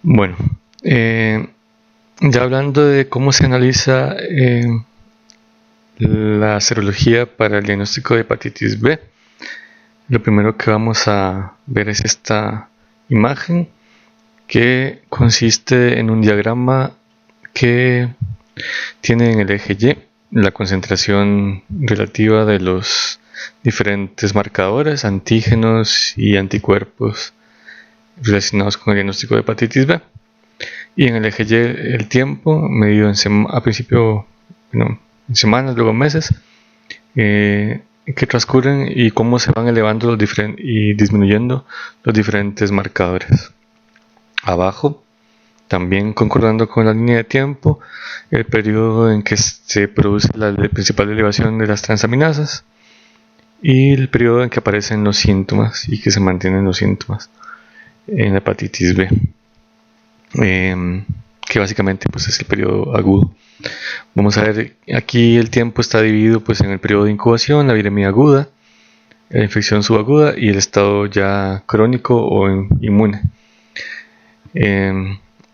Bueno, ya hablando de cómo se analiza la serología para el diagnóstico de hepatitis B, lo primero que vamos a ver es esta imagen que consiste en un diagrama que tiene en el eje Y la concentración relativa de los diferentes marcadores, antígenos y anticuerpos relacionados con el diagnóstico de hepatitis B. Y en el eje Y el tiempo medido a principio, en semanas, luego meses, que transcurren y cómo se van elevando y disminuyendo los diferentes marcadores. Abajo, también concordando con la línea de tiempo, el periodo en que se produce la principal elevación de las transaminasas y el periodo en que aparecen los síntomas y que se mantienen los síntomas en la hepatitis B, que básicamente pues es el periodo agudo. Vamos a ver, aquí el tiempo está dividido pues en el periodo de incubación, la viremia aguda, la infección subaguda y el estado ya crónico o inmune.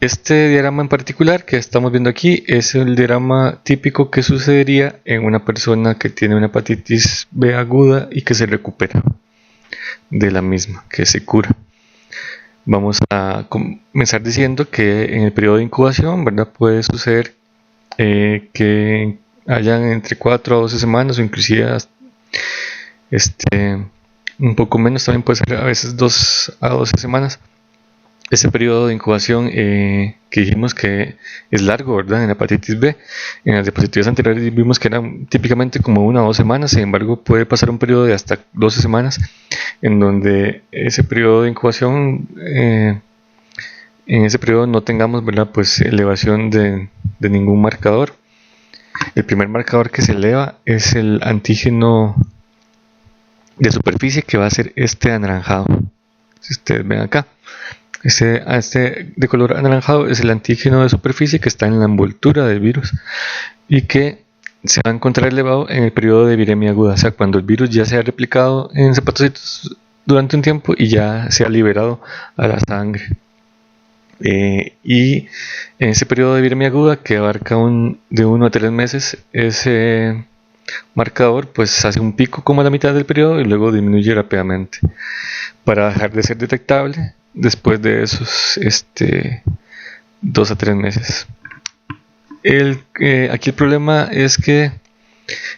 Este diagrama en particular que estamos viendo aquí es el diagrama típico que sucedería en una persona que tiene una hepatitis B aguda y que se recupera de la misma, que se cura. Vamos a comenzar diciendo que en el periodo de incubación, ¿verdad?, puede suceder que hayan entre 4 a 12 semanas o inclusive un poco menos, también puede ser a veces 2 a 12 semanas. Ese periodo de incubación que dijimos que es largo, ¿verdad?, en la hepatitis B. En las diapositivas anteriores vimos que eran típicamente como 1 o 2 semanas, sin embargo puede pasar un periodo de hasta 12 semanas en donde ese periodo de incubación, en ese periodo no tengamos, ¿verdad?, pues elevación de ningún marcador. El primer marcador que se eleva es el antígeno de superficie, que va a ser este anaranjado. Si ustedes ven acá, este de color anaranjado es el antígeno de superficie que está en la envoltura del virus y que se va a encontrar elevado en el periodo de viremia aguda, o sea, cuando el virus ya se ha replicado en hepatocitos durante un tiempo y ya se ha liberado a la sangre. Y en ese periodo de viremia aguda, que abarca de 1 a 3 meses, ese marcador pues hace un pico como a la mitad del periodo y luego disminuye rápidamente para dejar de ser detectable después de esos 2 a 3 meses. Aquí el problema es que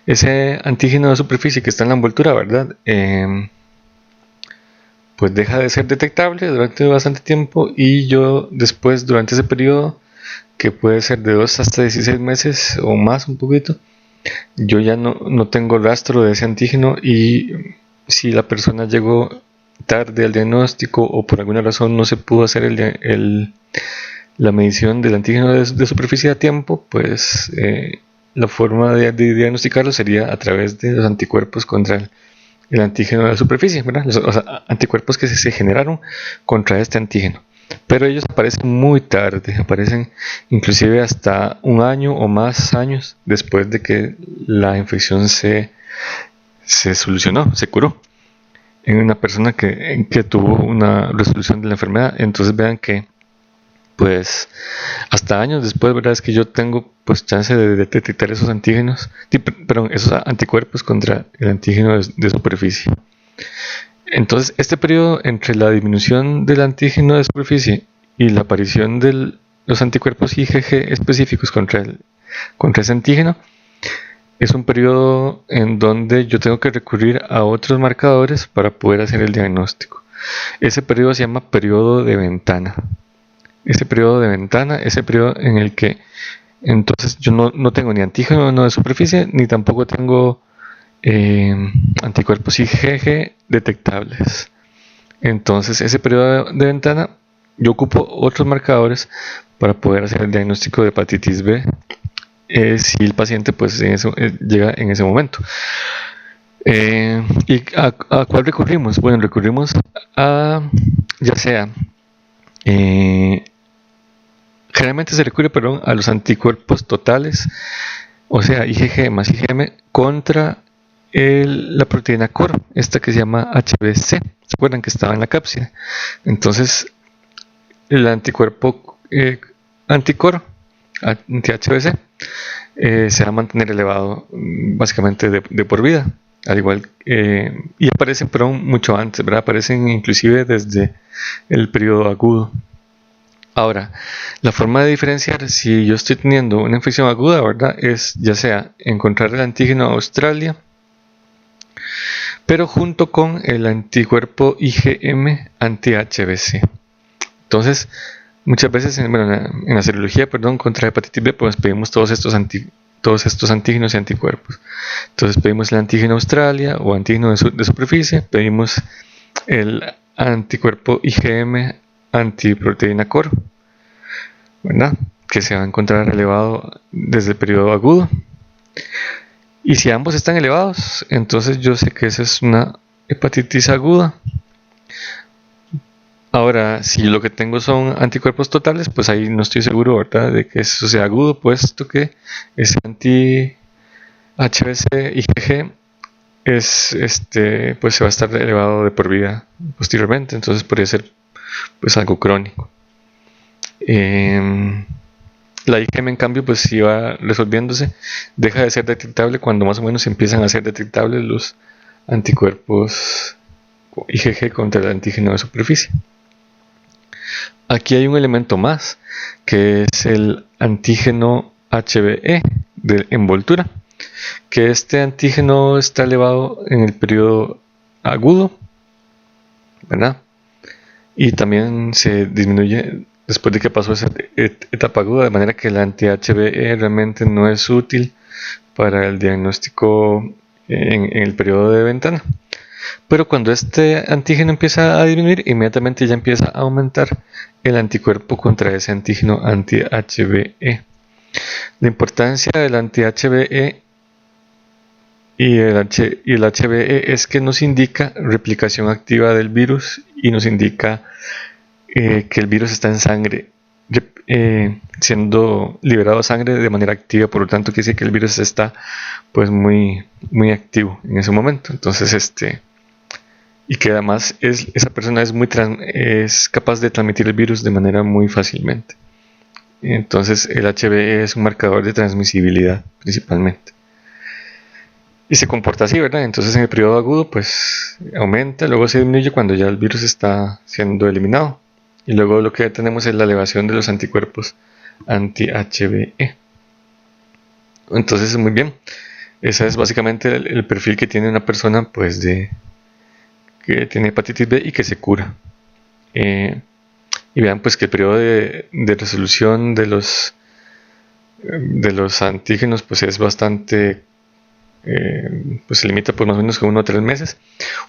ese antígeno de superficie que está en la envoltura, ¿verdad?, pues deja de ser detectable durante bastante tiempo y yo después, durante ese periodo, que puede ser de 2 hasta 16 meses o más un poquito, yo ya no tengo rastro de ese antígeno, y si la persona llegó tarde al diagnóstico o por alguna razón no se pudo hacer la medición del antígeno de superficie a tiempo, pues la forma de diagnosticarlo sería a través de los anticuerpos contra el antígeno de la superficie, ¿verdad? Los anticuerpos que se generaron contra este antígeno. Pero ellos aparecen muy tarde, aparecen inclusive hasta 1 año o más años después de que la infección se solucionó, se curó en una persona que tuvo una resolución de la enfermedad. Entonces vean que pues hasta años después, ¿verdad?, es que yo tengo pues chance de detectar esos antígenos, esos anticuerpos contra el antígeno de superficie. Entonces este periodo entre la disminución del antígeno de superficie y la aparición de los anticuerpos IgG específicos contra ese antígeno es un periodo en donde yo tengo que recurrir a otros marcadores para poder hacer el diagnóstico. Ese periodo se llama periodo de ventana. Ese periodo de ventana es el periodo en el que entonces yo no tengo ni antígeno de superficie ni tampoco tengo anticuerpos IgG detectables. Entonces ese periodo de ventana yo ocupo otros marcadores para poder hacer el diagnóstico de hepatitis B si el paciente pues llega en ese momento. ¿Y a cuál recurrimos? Bueno, recurrimos a ya sea generalmente se recurre, a los anticuerpos totales, o sea, IgG más IgM contra la proteína core, esta que se llama HBC. ¿Se acuerdan que estaba en la cápside? Entonces, el anticuerpo anti-core, anti-HBC, se va a mantener elevado básicamente de por vida, al igual y aparecen pero mucho antes, ¿verdad? Aparecen inclusive desde el periodo agudo. Ahora, la forma de diferenciar si yo estoy teniendo una infección aguda, ¿verdad? Es ya sea encontrar el antígeno Australia, pero junto con el anticuerpo IgM anti-HBC. Entonces, muchas veces en la serología, contra hepatitis B, pues pedimos todos estos antígenos y anticuerpos. Entonces pedimos el antígeno Australia o antígeno de superficie, pedimos el anticuerpo IgM antiproteína core, ¿verdad? Que se va a encontrar elevado desde el periodo agudo. Y si ambos están elevados, entonces yo sé que esa es una hepatitis aguda. Ahora, si lo que tengo son anticuerpos totales, pues ahí no estoy seguro, ¿verdad?, de que eso sea agudo, puesto que ese anti-HBC IgG es pues se va a estar elevado de por vida posteriormente, entonces podría ser pues algo crónico. La IgM, en cambio, pues si va resolviéndose, deja de ser detectable cuando más o menos empiezan a ser detectables los anticuerpos IgG contra el antígeno de superficie. Aquí hay un elemento más, que es el antígeno HBE de envoltura, que este antígeno está elevado en el periodo agudo, ¿verdad? Y también se disminuye después de que pasó esa etapa aguda, de manera que el anti-HBE realmente no es útil para el diagnóstico en el periodo de ventana. Pero cuando este antígeno empieza a disminuir, inmediatamente ya empieza a aumentar el anticuerpo contra ese antígeno anti-HBE. La importancia del anti-HBE y el HBE es que nos indica replicación activa del virus y nos indica que el virus está en sangre, siendo liberado a sangre de manera activa. Por lo tanto, quiere decir que el virus está pues muy activo en ese momento. Entonces y que además esa persona es capaz de transmitir el virus de manera muy fácilmente. Entonces el HBE es un marcador de transmisibilidad principalmente. Y se comporta así, ¿verdad? Entonces en el periodo agudo pues aumenta, luego se disminuye cuando ya el virus está siendo eliminado. Y luego lo que tenemos es la elevación de los anticuerpos anti-HBE. Entonces muy bien. Ese es básicamente el perfil que tiene una persona pues que tiene hepatitis B y que se cura. Y vean pues que el periodo de resolución de los antígenos pues es bastante pues se limita por más o menos con 1 o 3 meses.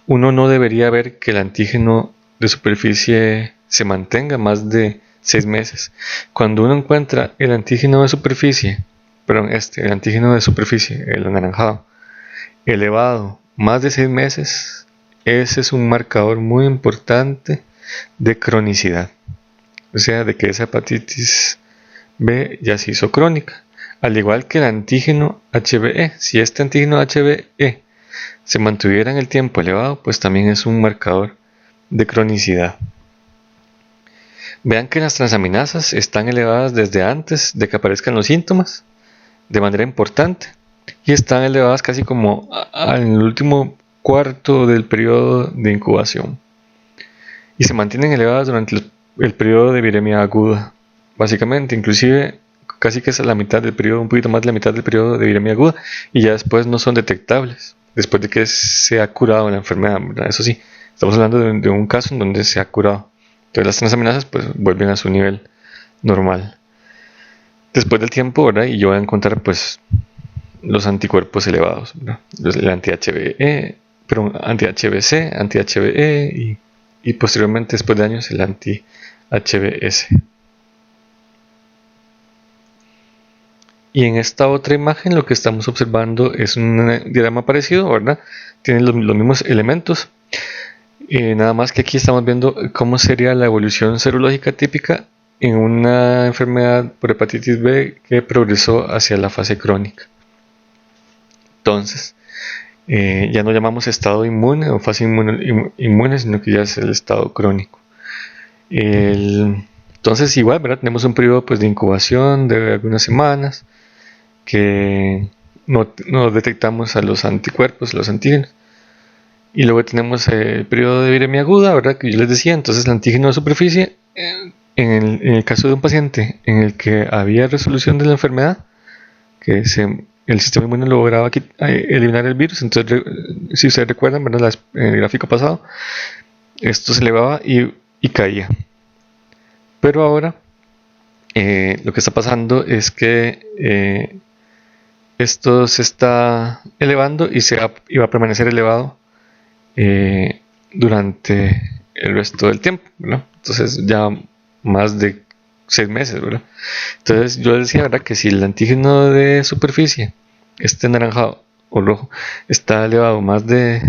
Uno no debería ver que el antígeno de superficie se mantenga más de 6 meses. Cuando uno encuentra el antígeno de superficie, el antígeno de superficie, el anaranjado, elevado más de 6 meses, ese es un marcador muy importante de cronicidad, o sea, de que esa hepatitis B ya se hizo crónica. Al igual que el antígeno HBE, si este antígeno HBE se mantuviera en el tiempo elevado, pues también es un marcador de cronicidad. Vean que las transaminasas están elevadas desde antes de que aparezcan los síntomas, de manera importante, y están elevadas casi como en el último cuarto del periodo de incubación. Y se mantienen elevadas durante el periodo de viremia aguda, básicamente, inclusive casi que es la mitad del periodo, un poquito más de la mitad del periodo de viremia aguda, y ya después no son detectables, después de que se ha curado la enfermedad, ¿verdad? Eso sí, estamos hablando de un caso en donde se ha curado. Entonces las transaminasas pues vuelven a su nivel normal. Después del tiempo, ¿verdad? Y yo voy a encontrar pues los anticuerpos elevados, ¿verdad? El anti-HBE, anti-HBC, anti-HBE y posteriormente, después de años, el anti-HBS. Y en esta otra imagen lo que estamos observando es un diagrama parecido, ¿verdad? Tiene los mismos elementos. Nada más que aquí estamos viendo cómo sería la evolución serológica típica en una enfermedad por hepatitis B que progresó hacia la fase crónica. Entonces, ya no llamamos estado inmune o fase inmune, sino que ya es el estado crónico. Entonces igual, ¿verdad? Tenemos un periodo pues, de incubación de algunas semanas que no detectamos a los anticuerpos, los antígenos. Y luego tenemos el periodo de viremia aguda, ¿verdad? Que yo les decía, entonces el antígeno de superficie, en el caso de un paciente en el que había resolución de la enfermedad, que el sistema inmune lograba eliminar el virus, entonces si ustedes recuerdan, ¿verdad? En el gráfico pasado, esto se elevaba y caía. Pero ahora lo que está pasando es que esto se está elevando y va a permanecer elevado durante el resto del tiempo, ¿verdad? Entonces ya más de 6 meses, ¿verdad? Entonces yo decía, ¿verdad? Que si el antígeno de superficie, este anaranjado o rojo, está elevado más de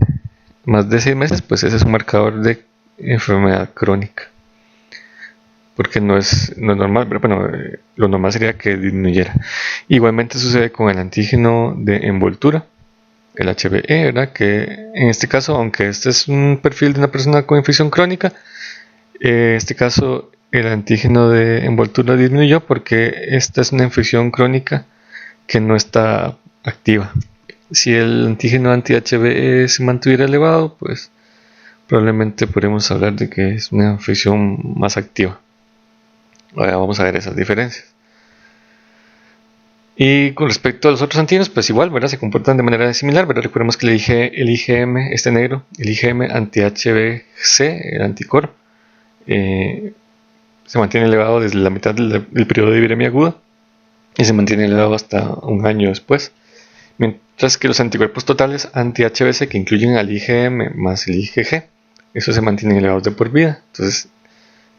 6 meses, pues ese es un marcador de enfermedad crónica. Porque no es normal, pero bueno, lo normal sería que disminuyera. Igualmente sucede con el antígeno de envoltura, el HBE, ¿verdad? Que en este caso, aunque este es un perfil de una persona con infección crónica, en este caso el antígeno de envoltura disminuyó porque esta es una infección crónica que no está activa. Si el antígeno anti-HBE se mantuviera elevado, pues probablemente podremos hablar de que es una infección más activa. Ahora vamos a ver esas diferencias. Y con respecto a los otros antígenos, pues igual, ¿verdad? Se comportan de manera similar, ¿verdad? Recordemos que el IgM, este negro, el IgM anti-HBC, el anticuerpo, se mantiene elevado desde la mitad del periodo de viremia aguda y se mantiene elevado hasta un año después. Mientras que los anticuerpos totales anti-HBC, que incluyen al IgM más el IgG, esos se mantienen elevados de por vida. Entonces,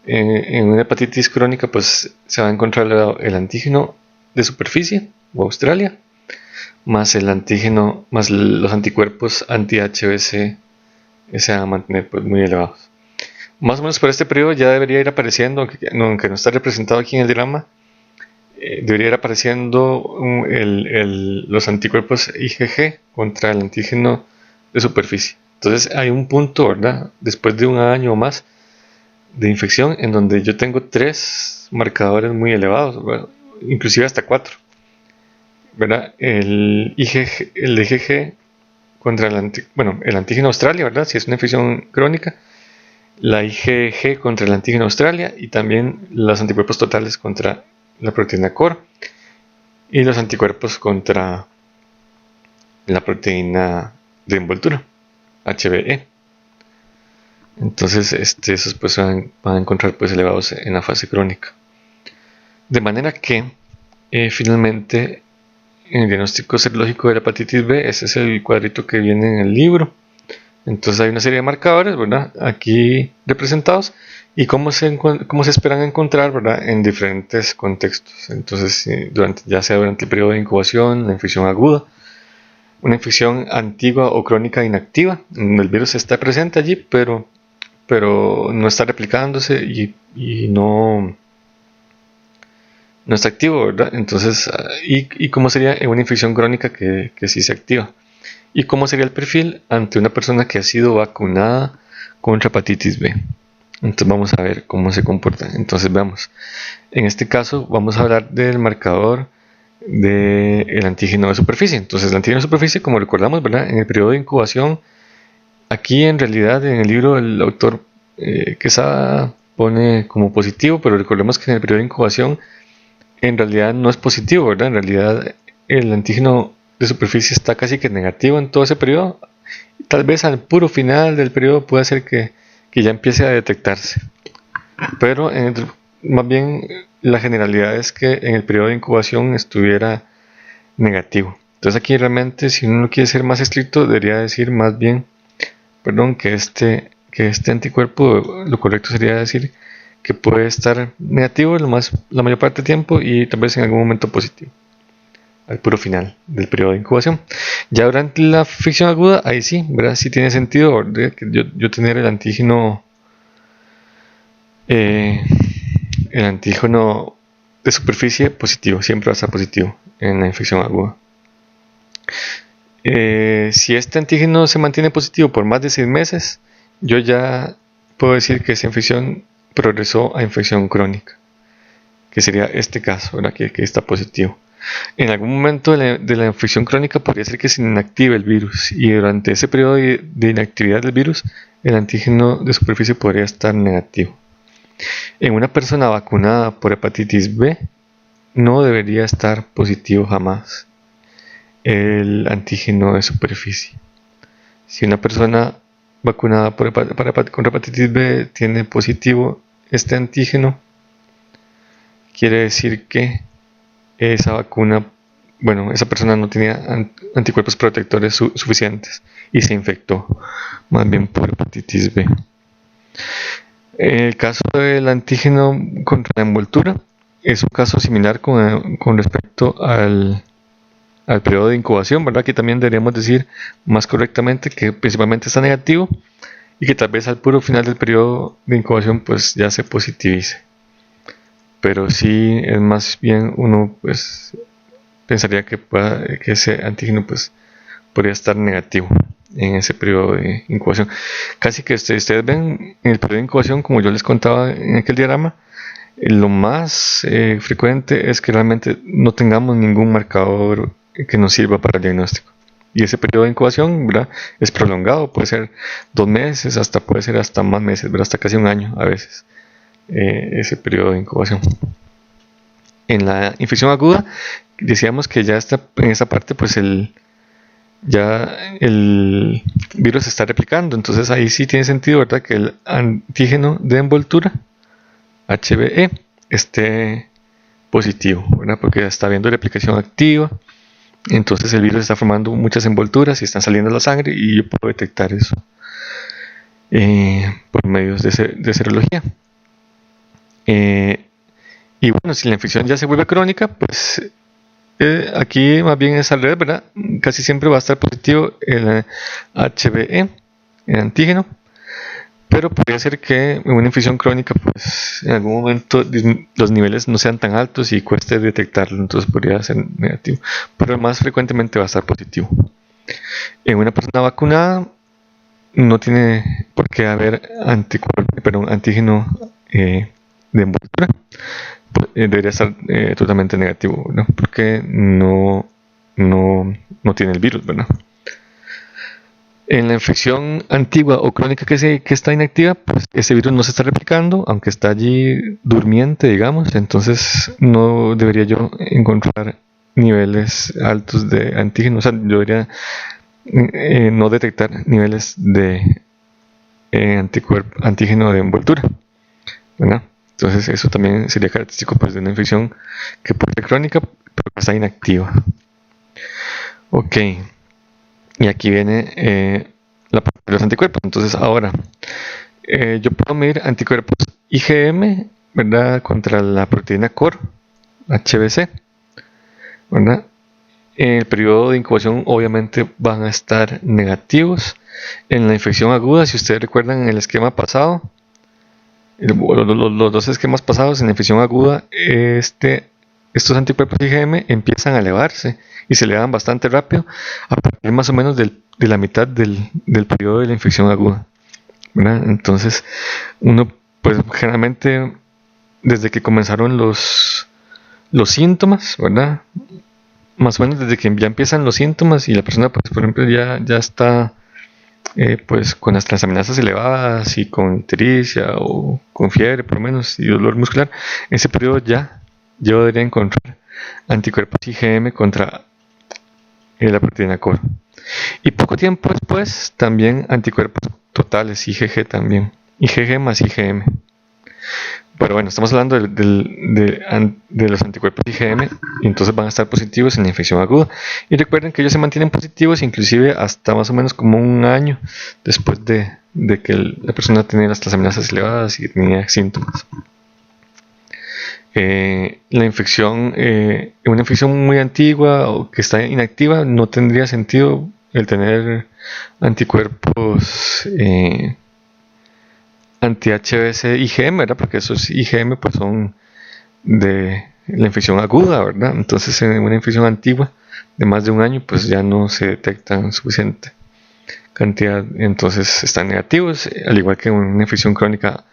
en una hepatitis crónica, pues se va a encontrar elevado el antígeno de superficie o Australia, más el antígeno, más los anticuerpos anti-HBC se van a mantener pues, muy elevados. Más o menos por este periodo ya debería ir apareciendo, aunque no está representado aquí en el diagrama, debería ir apareciendo los anticuerpos IgG contra el antígeno de superficie. Entonces hay un punto, ¿verdad? Después de un año o más de infección en donde yo tengo 3 marcadores muy elevados, ¿verdad? Inclusive hasta 4, ¿verdad? El IgG contra el antígeno Australia, ¿verdad? Si es una infección crónica, la IgG contra el antígeno Australia y también los anticuerpos totales contra la proteína core y los anticuerpos contra la proteína de envoltura, HBE. Entonces, esos pues van a encontrar pues elevados en la fase crónica. De manera que, finalmente, en el diagnóstico serológico de la hepatitis B, ese es el cuadrito que viene en el libro. Entonces hay una serie de marcadores, ¿verdad? Aquí representados y cómo se esperan encontrar, ¿verdad? En diferentes contextos. Entonces, ya sea durante el periodo de incubación, la infección aguda, una infección antigua o crónica inactiva, el virus está presente allí, pero no está replicándose y no está activo, ¿verdad? Entonces, y cómo sería en una infección crónica que sí se activa. ¿Y cómo sería el perfil ante una persona que ha sido vacunada contra hepatitis B? Entonces vamos a ver cómo se comporta. Entonces veamos. En este caso vamos a hablar del marcador del antígeno de superficie. Entonces el antígeno de superficie, como recordamos, ¿verdad? En el periodo de incubación, aquí en realidad en el libro el autor Quesada pone como positivo, pero recordemos que en el periodo de incubación en realidad no es positivo, ¿verdad? En realidad el antígeno de superficie está casi que negativo en todo ese periodo. Tal vez al puro final del periodo puede ser que ya empiece a detectarse. Pero más bien la generalidad es que en el periodo de incubación estuviera negativo. Entonces aquí realmente, si uno quiere ser más estricto, debería decir más bien, que este anticuerpo, lo correcto sería decir que puede estar negativo la mayor parte del tiempo y tal vez en algún momento positivo al puro final del periodo de incubación. Ya durante la infección aguda, ahí sí, ¿verdad? Sí tiene sentido, ¿verdad? Que yo tener el antígeno de superficie positivo, siempre va a estar positivo en la infección aguda. Si este antígeno se mantiene positivo por más de 6 meses, yo ya puedo decir que esa infección progresó a infección crónica. que sería este caso, ¿verdad? Que está positivo. En algún momento de la infección crónica podría ser que se inactive el virus y durante ese periodo de inactividad del virus el antígeno de superficie podría estar negativo. En una persona vacunada por hepatitis B no debería estar positivo jamás el antígeno de superficie. Si una persona vacunada con hepatitis B tiene positivo este antígeno, quiere decir que esa vacuna, bueno, esa persona no tenía anticuerpos protectores suficientes y se infectó más bien por hepatitis B. En el caso del antígeno contra la envoltura, es un caso similar con respecto al periodo de incubación, ¿verdad? Que también deberíamos decir más correctamente que principalmente está negativo y que tal vez al puro final del periodo de incubación pues ya se positivice. Pero sí es más bien uno pues pensaría que ese antígeno pues podría estar negativo en ese periodo de incubación. Casi que ustedes ven en el periodo de incubación, como yo les contaba en aquel diagrama, lo más frecuente es que realmente no tengamos ningún marcador que nos sirva para el diagnóstico. Y ese periodo de incubación, ¿verdad?, es prolongado, puede ser 2 meses, puede ser hasta más meses, ¿verdad?, hasta casi un año a veces, ese periodo de incubación. En la infección aguda, decíamos que ya está en esa parte, pues ya el virus se está replicando, entonces ahí sí tiene sentido, ¿verdad?, que el antígeno de envoltura HBE esté positivo, ¿verdad?, porque ya está habiendo replicación activa, entonces el virus está formando muchas envolturas y están saliendo a la sangre y yo puedo detectar eso por medios de serología. Y bueno, si la infección ya se vuelve crónica, pues aquí más bien es al revés, ¿verdad? Casi siempre va a estar positivo el HBE, el antígeno, pero podría ser que en una infección crónica, pues en algún momento los niveles no sean tan altos y cueste detectarlo, entonces podría ser negativo, pero más frecuentemente va a estar positivo. En una persona vacunada no tiene por qué haber antígeno de envoltura. Debería estar totalmente negativo, ¿no?, porque no tiene el virus, ¿verdad? En la infección antigua o crónica que está inactiva, pues ese virus no se está replicando, aunque está allí durmiente, digamos, entonces no debería yo encontrar niveles altos de antígeno, o sea, yo debería no detectar niveles de antígeno de envoltura, ¿verdad? Entonces eso también sería característico pues de una infección que puede ser crónica pero que está inactiva. Ok, y aquí viene la parte de los anticuerpos. Entonces ahora yo puedo medir anticuerpos IgM, ¿verdad?, contra la proteína core HBC, ¿verdad? En el periodo de incubación obviamente van a estar negativos. En la infección aguda, si ustedes recuerdan en el esquema pasado, los dos esquemas pasados, en la infección aguda, estos anticuerpos IgM empiezan a elevarse y se elevan bastante rápido a partir más o menos de la mitad del periodo de la infección aguda, ¿verdad? Entonces uno pues generalmente desde que comenzaron los síntomas, ¿verdad?, más o menos desde que ya empiezan los síntomas y la persona pues por ejemplo ya está pues con las transaminasas elevadas y con ictericia o con fiebre por lo menos y dolor muscular, en ese periodo ya yo debería encontrar anticuerpos IgM contra la proteína core. Y poco tiempo después también anticuerpos totales, IgG también, IgG más IgM. Pero bueno, estamos hablando de los anticuerpos IgM y entonces van a estar positivos en la infección aguda. Y recuerden que ellos se mantienen positivos inclusive hasta más o menos como un año después de que la persona tenía las transaminasas elevadas y tenía síntomas. La infección, una infección muy antigua o que está inactiva, no tendría sentido el tener anticuerpos anti-HBC IgM, ¿verdad? Porque esos IgM pues son de la infección aguda, ¿verdad? Entonces en una infección antigua de más de un año pues ya no se detectan suficiente cantidad, entonces están negativos, al igual que en una infección crónica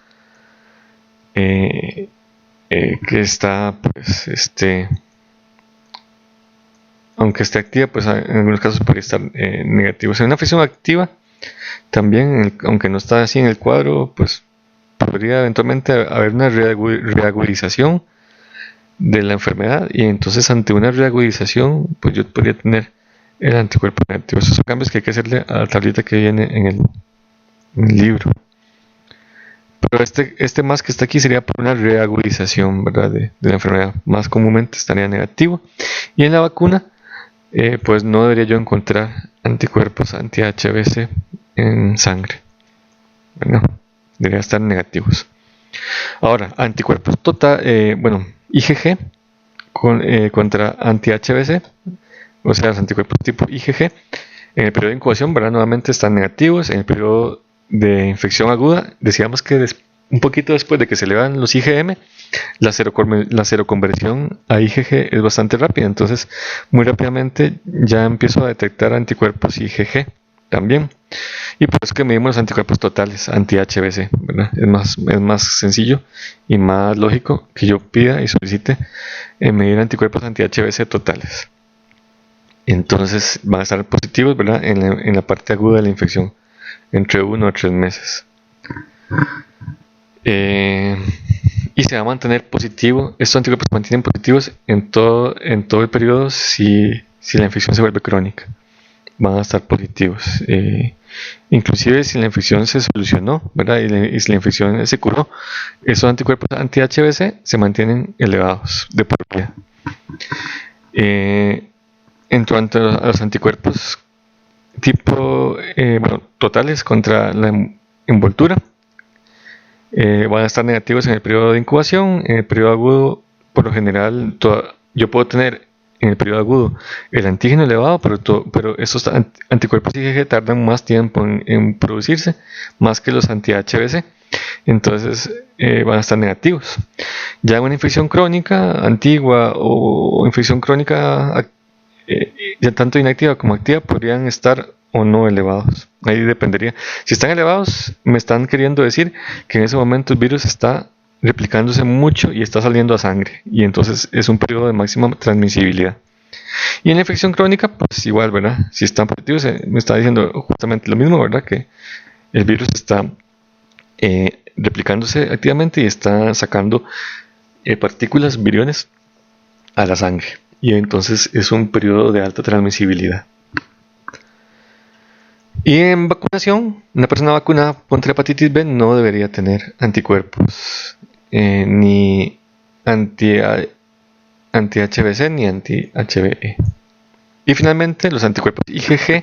que está, pues, aunque esté activa, pues en algunos casos podría estar negativo. O sea, una infección activa también, aunque no está así en el cuadro, pues podría eventualmente haber una reagudización de la enfermedad, y entonces ante una reagudización pues yo podría tener el anticuerpo negativo. Esos son cambios que hay que hacerle a la tablita que viene en el libro. Pero este más que está aquí sería por una reagudización, ¿verdad? De la enfermedad. Más comúnmente estaría negativo. Y en la vacuna, pues no debería yo encontrar anticuerpos anti-HBC en sangre. Bueno, debería estar negativos. Ahora, anticuerpos total, IgG contra anti-HBC, o sea, los anticuerpos tipo IgG, en el periodo de incubación, ¿verdad? Nuevamente están negativos. En el periodo de infección aguda, decíamos que un poquito después de que se elevan los IgM, la seroconversión a IgG es bastante rápida. Entonces, muy rápidamente ya empiezo a detectar anticuerpos IgG también. Y por eso que medimos los anticuerpos totales anti-HBC, ¿verdad? Es más sencillo y más lógico que yo pida y solicite medir anticuerpos anti-HBC totales. Entonces van a estar positivos, ¿verdad? En la parte aguda de la infección, entre 1 a 3 meses. Y se va a mantener positivo. Estos anticuerpos se mantienen positivos en todo el periodo si la infección se vuelve crónica. Van a estar positivos. Inclusive si la infección se solucionó, ¿verdad? Y si la infección se curó, esos anticuerpos anti-HBC se mantienen elevados de por vida. En cuanto a los anticuerpos tipo totales contra la envoltura, van a estar negativos en el periodo de incubación. En el periodo agudo, por lo general, yo puedo tener en el periodo agudo el antígeno elevado, pero estos anticuerpos IgG tardan más tiempo en producirse, más que los anti-HBC. Entonces van a estar negativos. Ya en una infección crónica antigua o infección crónica ya tanto inactiva como activa podrían estar o no elevados. Ahí dependería. Si están elevados, me están queriendo decir que en ese momento el virus está replicándose mucho y está saliendo a sangre, y entonces es un periodo de máxima transmisibilidad. Y en la infección crónica, pues igual, ¿verdad? Si están positivos, me está diciendo justamente lo mismo, ¿verdad? Que el virus está replicándose activamente y está sacando partículas, viriones, a la sangre. Y entonces es un periodo de alta transmisibilidad. Y en vacunación, una persona vacunada contra hepatitis B no debería tener anticuerpos ni anti-HBC ni anti-HBE. Y finalmente, los anticuerpos IgG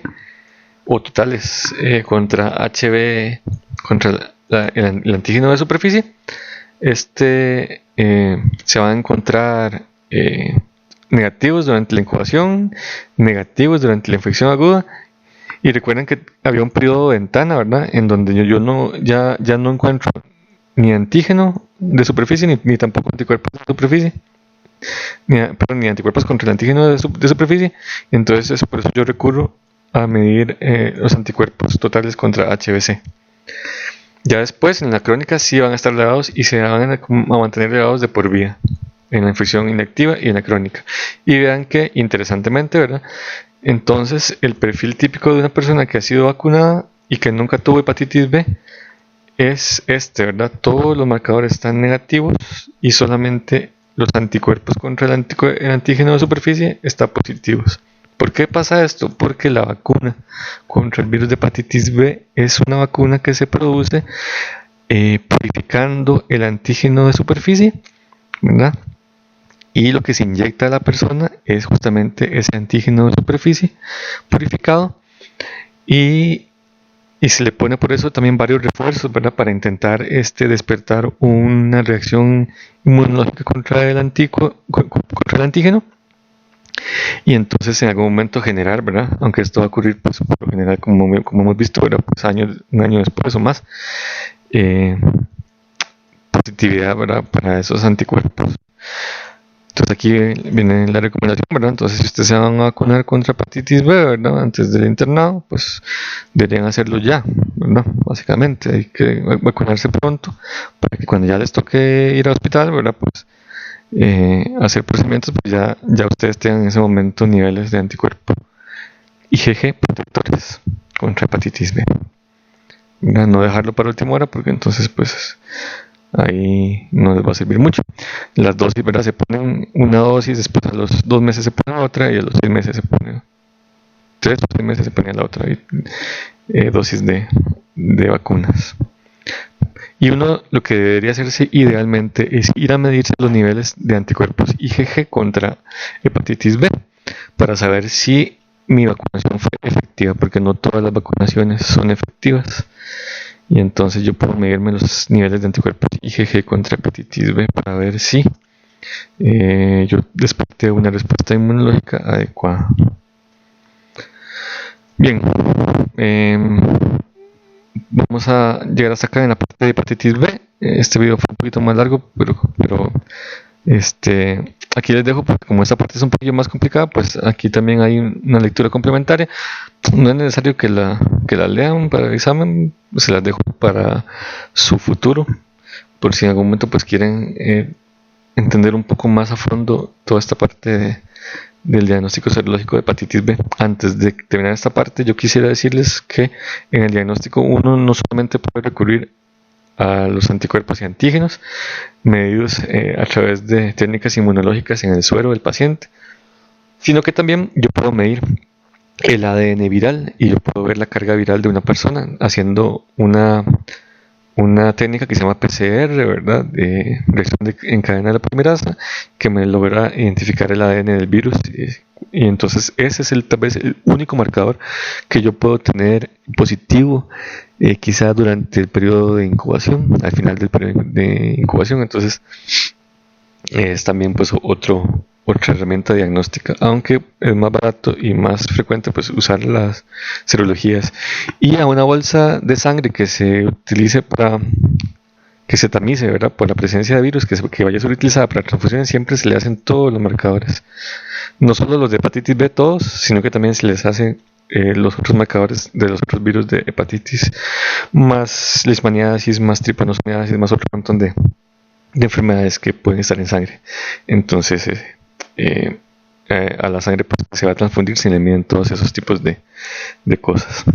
o totales contra HBE, contra el antígeno de superficie, se van a encontrar negativos durante la incubación, negativos durante la infección aguda. Y recuerden que había un periodo de ventana, ¿verdad? En donde yo ya no encuentro ni antígeno de superficie ni tampoco anticuerpos de superficie, ni anticuerpos contra el antígeno de superficie. Entonces por eso yo recurro a medir los anticuerpos totales contra HBC. Ya después en la crónica sí van a estar elevados y se van a mantener elevados de por vida en la infección inactiva y en la crónica. Y vean que interesantemente, ¿verdad? Entonces el perfil típico de una persona que ha sido vacunada y que nunca tuvo hepatitis B es ¿verdad? Todos los marcadores están negativos y solamente los anticuerpos contra el antígeno de superficie están positivos. ¿Por qué pasa esto? Porque la vacuna contra el virus de hepatitis B es una vacuna que se produce purificando el antígeno de superficie, ¿verdad? Y lo que se inyecta a la persona es justamente ese antígeno de superficie purificado, y se le pone por eso también varios refuerzos, ¿verdad? Para intentar despertar una reacción inmunológica contra el antígeno, y entonces en algún momento generar, ¿verdad? Aunque esto va a ocurrir pues, por lo general, como hemos visto, ¿verdad? Pues un año después o más, positividad, ¿verdad? Para esos anticuerpos. Entonces aquí viene la recomendación, ¿verdad? Entonces si ustedes se van a vacunar contra hepatitis B, ¿verdad? Antes del internado, pues deberían hacerlo ya. ¿verdad? Básicamente hay que vacunarse pronto para que cuando ya les toque ir al hospital, ¿verdad? Pues hacer procedimientos, pues ya ustedes tengan en ese momento niveles de anticuerpo IgG protectores contra hepatitis B. ¿Verdad? No dejarlo para última hora porque entonces pues ahí no les va a servir mucho. Las dosis, ¿verdad? Se ponen una dosis, después a los 2 meses se pone otra y a los 6 meses se pone 3 o 6 meses se pone la otra dosis de vacunas. Y uno lo que debería hacerse idealmente es ir a medirse los niveles de anticuerpos IgG contra hepatitis B para saber si mi vacunación fue efectiva, porque no todas las vacunaciones son efectivas. Y entonces yo puedo medirme los niveles de anticuerpos IgG contra hepatitis B para ver si yo desperté una respuesta inmunológica adecuada. Bien, vamos a llegar hasta acá en la parte de hepatitis B. Este video fue un poquito más largo, pero aquí les dejo porque como esta parte es un poquito más complicada, pues aquí también hay una lectura complementaria. No es necesario que la lean para el examen, se las dejo para su futuro, por si en algún momento pues quieren entender un poco más a fondo toda esta parte del diagnóstico serológico de hepatitis B. Antes de terminar esta parte, yo quisiera decirles que en el diagnóstico uno no solamente puede recurrir a los anticuerpos y antígenos medidos a través de técnicas inmunológicas en el suero del paciente, sino que también yo puedo medir el ADN viral y yo puedo ver la carga viral de una persona haciendo una técnica que se llama PCR, ¿verdad? De reacción en cadena de la polimerasa, que me logra identificar el ADN del virus. Y entonces ese es tal vez el único marcador que yo puedo tener positivo, quizá durante el periodo de incubación, al final del periodo de incubación. Entonces es también pues otra herramienta diagnóstica, aunque es más barato y más frecuente pues usar las serologías. Y a una bolsa de sangre que se utilice para que se tamice, ¿verdad? Por la presencia de virus que vaya a ser utilizada para transfusiones, siempre se le hacen todos los marcadores, no solo los de hepatitis B todos, sino que también se les hacen los otros marcadores de los otros virus de hepatitis, más leishmaniasis, más trypanosomiasis, más otro montón de enfermedades que pueden estar en sangre. Entonces a la sangre pues, se va a transfundir si le miden todos esos tipos de cosas.